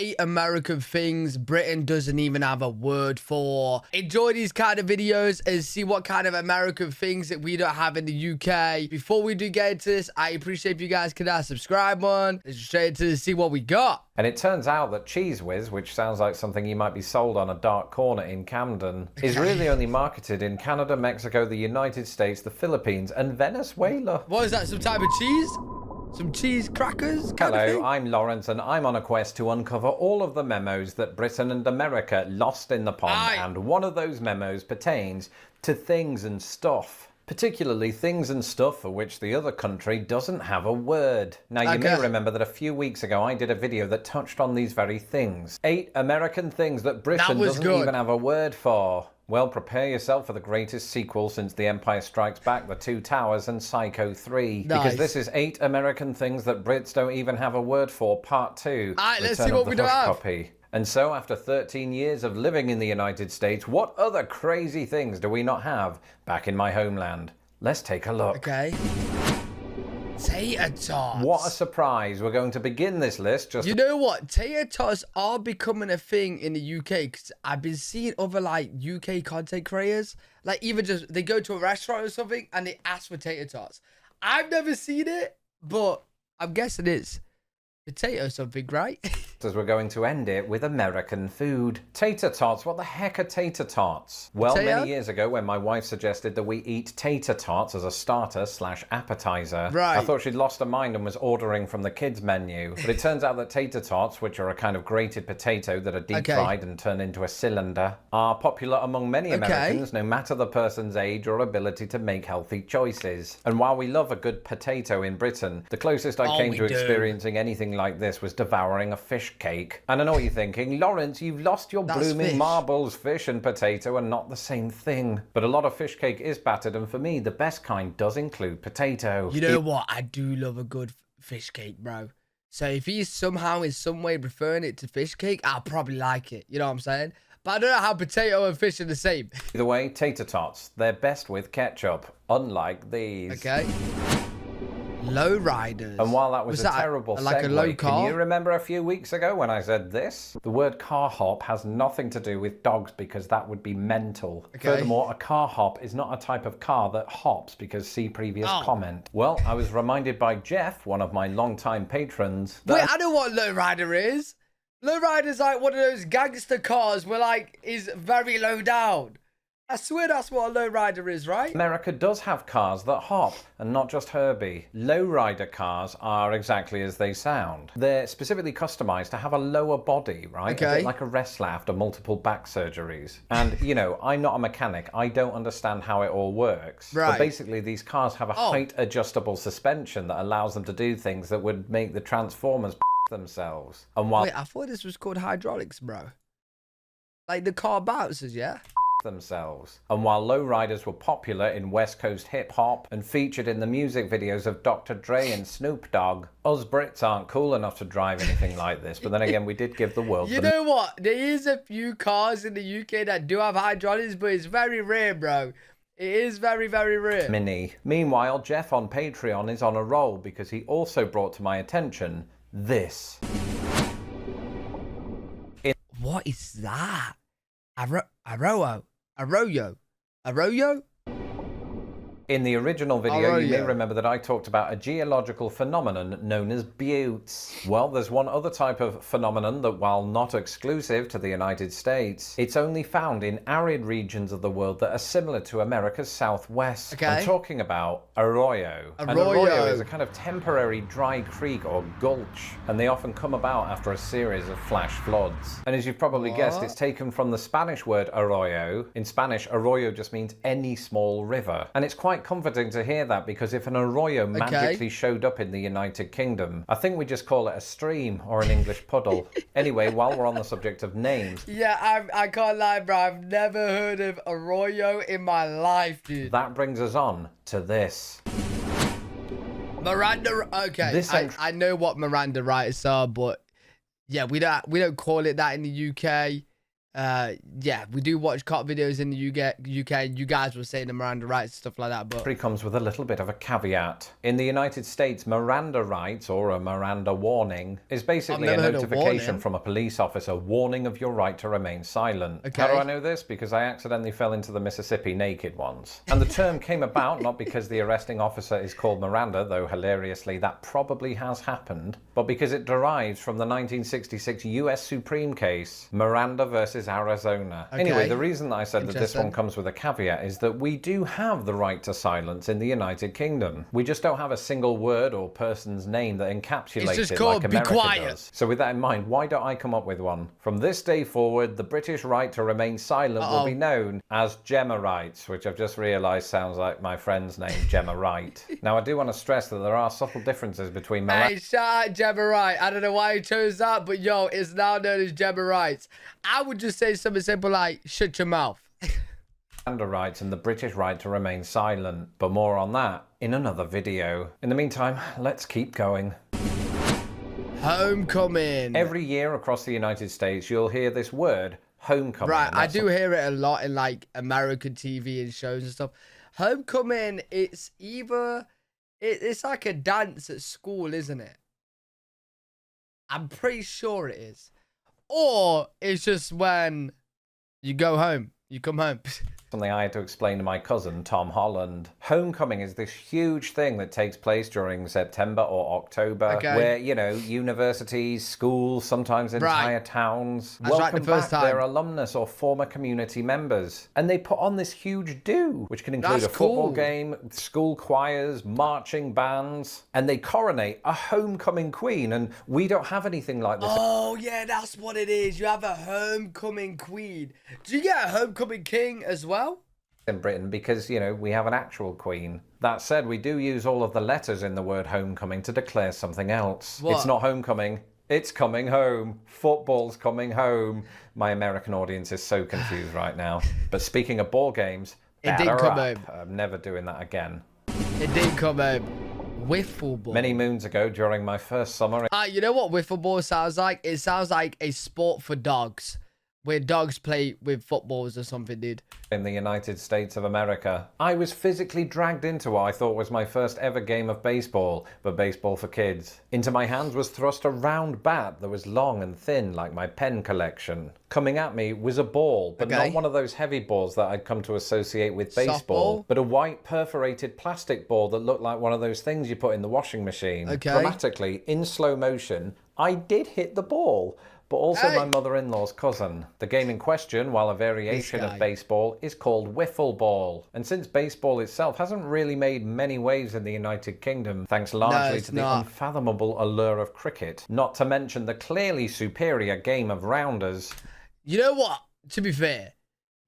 8 American things Britain doesn't even have a word for. Enjoy these kind of videos and see what kind of American things that we don't have in the UK. Before we do get into this, I appreciate if you guys can subscribe on. Let's straight into this, see what we got. And it turns out that Cheese Whiz, which sounds like something you might be sold on a dark corner in Camden, is really only marketed in Canada, Mexico, the United States, the Philippines, and Venezuela. What is that, some type of cheese? Some cheese crackers? Hello, I'm Lawrence, and I'm on a quest to uncover all of the memos that Britain and America lost in the pond, and one of those memos pertains to things and stuff. Particularly things and stuff for which the other country doesn't have a word. Now, you may remember that a few weeks ago I did a video that touched on these very things. 8 American things that Britain doesn't even have a word for. Well, prepare yourself for the greatest sequel since The Empire Strikes Back, The Two Towers, and Psycho 3. Because this is 8 American things that Brits don't even have a word for, Part 2. Alright, let's see what we don't have. Copy. And so, after 13 years of living in the United States, what other crazy things do we not have back in my homeland? Let's take a look. Okay. Tater tots. What a surprise. We're going to begin this list just... You know what? Tater tots are becoming a thing in the UK because I've been seeing other like UK content creators, like even just they go to a restaurant or something and they ask for tater tots. I've never seen it, but I'm guessing it's potato something, right? As we're going to end it with American food. Tater tots, what the heck are tater tots? Well, many years ago when my wife suggested that we eat tater tots as a starter / appetizer, I thought she'd lost her mind and was ordering from the kids menu. But it turns out that tater tots, which are a kind of grated potato that are deep fried and turned into a cylinder, are popular among many Americans, no matter the person's age or ability to make healthy choices. And while we love a good potato in Britain, the closest I came to experiencing anything like this was devouring a fish cake. And I know what you're thinking, Lawrence, you've lost your blooming marbles. Fish and potato are not the same thing. But a lot of fish cake is battered, and for me, the best kind does include potato. You know what? I do love a good fish cake, bro. So if he's somehow in some way referring it to fish cake, I'll probably like it. You know what I'm saying? But I don't know how potato and fish are the same. Either way, tater tots, they're best with ketchup, unlike these. Okay. Low riders. And while that was a terrible like a low car? Can you remember a few weeks ago when I said this? The word car hop has nothing to do with dogs because that would be mental. Furthermore, a car hop is not a type of car that hops because see previous comment. Well, I was reminded by Jeff, one of my longtime patrons. Wait, I know what low rider is. Low rider's like one of those gangster cars where like is very low down. I swear that's what a lowrider is, right? America does have cars that hop, and not just Herbie. Lowrider cars are exactly as they sound. They're specifically customized to have a lower body, right? A bit like a wrestler after multiple back surgeries. And, you know, I'm not a mechanic. I don't understand how it all works. But basically, these cars have a height-adjustable suspension that allows them to do things that would make the Transformers themselves. And while... Wait, I thought this was called hydraulics, bro. Like the car bounces, yeah? themselves. And while lowriders were popular in West Coast hip-hop and featured in the music videos of Dr. Dre and Snoop Dogg, us Brits aren't cool enough to drive anything like this. But then again, we did give the world... You know what? There is a few cars in the UK that do have hydraulics, but it's very rare, bro. It is very, very rare. Mini. Meanwhile, Jeff on Patreon is on a roll because he also brought to my attention this. What is that? Arroyo? In the original video, you may remember that I talked about a geological phenomenon known as buttes. Well, there's one other type of phenomenon that, while not exclusive to the United States, it's only found in arid regions of the world that are similar to America's southwest. Okay. I'm talking about arroyo. An arroyo is a kind of temporary dry creek or gulch, and they often come about after a series of flash floods. And as you've probably guessed, it's taken from the Spanish word arroyo. In Spanish, arroyo just means any small river. And it's quite comforting to hear that, because if an arroyo magically showed up in the United Kingdom, I think we just call it a stream or an English puddle. Anyway, while we're on the subject of names... Yeah, I can't lie, bro. I've never heard of arroyo in my life, dude. That brings us on to this. Miranda... Okay, I know what Miranda rights are, but... Yeah, we don't call it that in the UK. Yeah, we do watch cop videos in the UK. You guys were saying the Miranda rights and stuff like that, but it comes with a little bit of a caveat. In the United States, Miranda rights, or a Miranda warning, is basically a notification from a police officer warning of your right to remain silent. Okay. How do I know this? Because I accidentally fell into the Mississippi naked once. And the term came about not because the arresting officer is called Miranda, though hilariously that probably has happened, but because it derives from the 1966 US Supreme case, Miranda versus Arizona. Okay. Anyway, the reason that I said that this one comes with a caveat is that we do have the right to silence in the United Kingdom. We just don't have a single word or person's name that encapsulates it like America does. So with that in mind, why don't I come up with one? From this day forward, the British right to remain silent will be known as Gemma rights, which I've just realised sounds like my friend's name, Gemma Wright. Now, I do want to stress that there are subtle differences between Hey, shout out Gemma Wright. I don't know why you chose that, but yo, it's now known as Gemma Rights. I would just say something simple like, shut your mouth. Miranda rights and the British right to remain silent, but more on that in another video. In the meantime, let's keep going. Homecoming. Every year across the United States, you'll hear this word, homecoming. Right, I do hear it a lot in like American TV and shows and stuff. Homecoming, it's either, it's like a dance at school, isn't it? I'm pretty sure it is. Or it's just when you go home, you come home. Something I had to explain to my cousin, Tom Holland. Homecoming is this huge thing that takes place during September or October, where, you know, universities, schools, sometimes entire towns welcome back their alumnus or former community members. And they put on this huge do, which can include a football game, school choirs, marching bands, and they coronate a homecoming queen. And we don't have anything like this. Oh, yeah, that's what it is. You have a homecoming queen. Do you get a homecoming king as well? In Britain, because, you know, we have an actual queen. That said, we do use all of the letters in the word homecoming to declare something else. What? It's not homecoming, it's coming home. Football's coming home. My American audience is so confused right now. But speaking of ball games, it did come home. I'm never doing that again. It did come home. Wiffle ball. Many moons ago during my first summer. You know what wiffle ball sounds like? It sounds like a sport for dogs, where dogs play with footballs or something, dude. In the United States of America, I was physically dragged into what I thought was my first ever game of baseball, but baseball for kids. Into my hands was thrust a round bat that was long and thin like my pen collection. Coming at me was a ball, but not one of those heavy balls that I'd come to associate with baseball, but a white perforated plastic ball that looked like one of those things you put in the washing machine. Dramatically, in slow motion, I did hit the ball, but also my mother-in-law's cousin. The game in question, while a variation of baseball, is called wiffle ball. And since baseball itself hasn't really made many waves in the United Kingdom, thanks largely to the unfathomable allure of cricket, not to mention the clearly superior game of rounders. You know what? To be fair,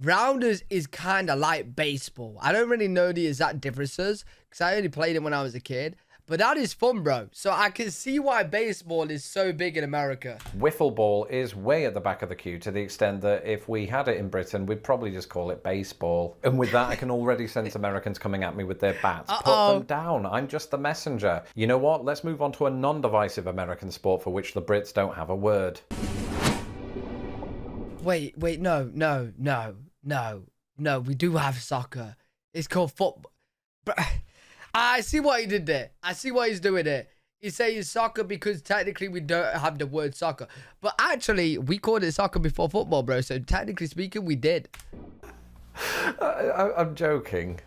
rounders is kind of like baseball. I don't really know the exact differences, because I only played it when I was a kid. But that is fun, bro. So I can see why baseball is so big in America. Wiffle ball is way at the back of the queue, to the extent that if we had it in Britain, we'd probably just call it baseball. And with that, I can already sense Americans coming at me with their bats. Put them down. I'm just the messenger. You know what? Let's move on to a non-divisive American sport for which the Brits don't have a word. Wait, no. We do have soccer. It's called football. I see what he did there. I see what he's doing there. He's saying soccer because technically we don't have the word soccer. But actually, we called it soccer before football, bro. So technically speaking, we did. I'm joking.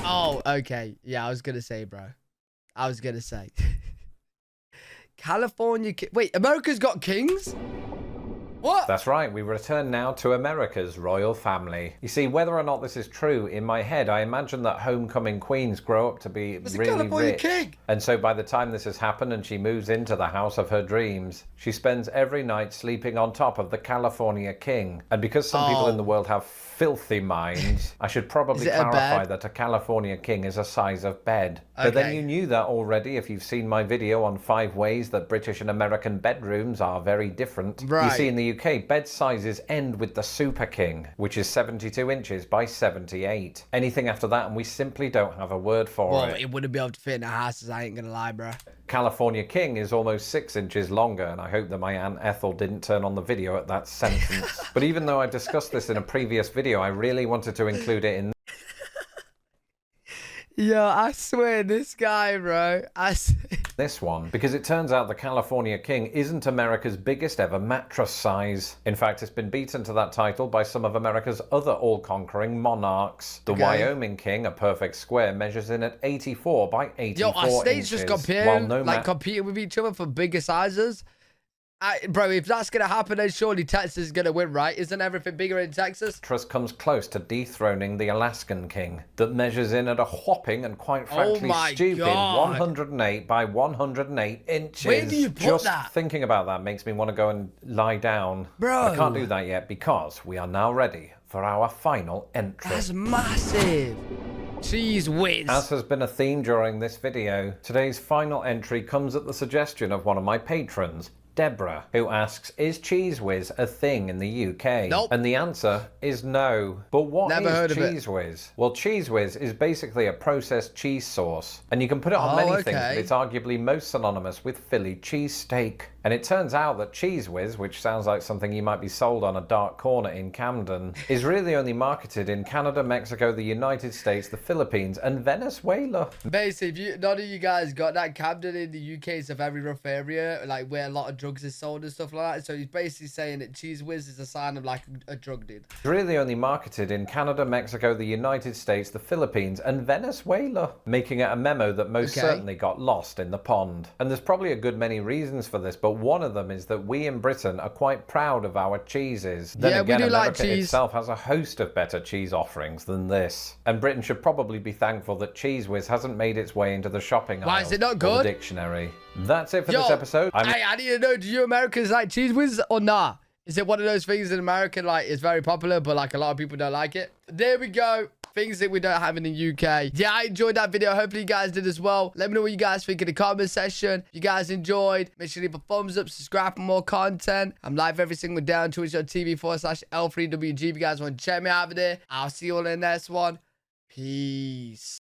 Oh, okay. Yeah, I was going to say, bro. I was going to say. California. Wait, America's got kings? What? That's right, we return now to America's royal family. You see, whether or not this is true, in my head, I imagine that homecoming queens grow up to be really rich. King. And so by the time this has happened and she moves into the house of her dreams, she spends every night sleeping on top of the California king. And because some people in the world have filthy minds, I should probably clarify that a California king is a size of bed. But then you knew that already if you've seen my video on 5 ways that British and American bedrooms are very different. Right. You see, in the UK, bed sizes end with the Super King, which is 72 inches by 78. Anything after that, and we simply don't have a word for it. Well, it wouldn't be able to fit in our houses, I ain't gonna lie, bro. California King is almost 6 inches longer, and I hope that my Aunt Ethel didn't turn on the video at that sentence. But even though I discussed this in a previous video, I really wanted to include it in Yo, I swear, this guy, bro. this one, because it turns out the California King isn't America's biggest ever mattress size. In fact, it's been beaten to that title by some of America's other all-conquering monarchs. The Wyoming King, a perfect square, measures in at 84 by 84 Yo, our states inches. just comparing, competing with each other for bigger sizes. Bro, if that's going to happen, then surely Texas is going to win, right? Isn't everything bigger in Texas? Mattress comes close to dethroning the Alaskan King, that measures in at a whopping and quite frankly stupid 108 by 108 inches. Where do you put that? Just thinking about that makes me want to go and lie down. Bro. I can't do that yet because we are now ready for our final entry. That's massive. Cheese whiz. As has been a theme during this video, today's final entry comes at the suggestion of one of my patrons, Deborah, who asks, is Cheese Whiz a thing in the UK? Nope. And the answer is no. But what is Cheese Whiz? Well, Cheese Whiz is basically a processed cheese sauce. And you can put it on many things, but it's arguably most synonymous with Philly cheesesteak. And it turns out that Cheese Whiz, which sounds like something you might be sold on a dark corner in Camden, is really only marketed in Canada, Mexico, the United States, the Philippines, and Venezuela. Basically, if none of you guys got that, Camden in the UK is a very rough area, like where a lot of drugs is sold and stuff like that. So he's basically saying that Cheese Whiz is a sign of like a drug dude. It's really only marketed in Canada, Mexico, the United States, the Philippines, and Venezuela, making it a memo that most certainly got lost in the pond. And there's probably a good many reasons for this, but one of them is that we in Britain are quite proud of our cheeses. Then again, we do America like cheese. itself has a host of better cheese offerings than this. And Britain should probably be thankful that Cheese Whiz hasn't made its way into the shopping aisle. Why is it not good? Or the dictionary. That's it for this episode. I need to know, do you Americans like Cheese Whiz or not? Is it one of those things in America, like, it's very popular, but, like, a lot of people don't like it? There we go. Things that we don't have in the UK. Yeah, I enjoyed that video. Hopefully you guys did as well. Let me know what you guys think in the comment section. If you guys enjoyed, make sure to leave a thumbs up, subscribe for more content. I'm live every single day on twitch.tv/L3WG. If you guys want to check me out over there, I'll see you all in the next one. Peace.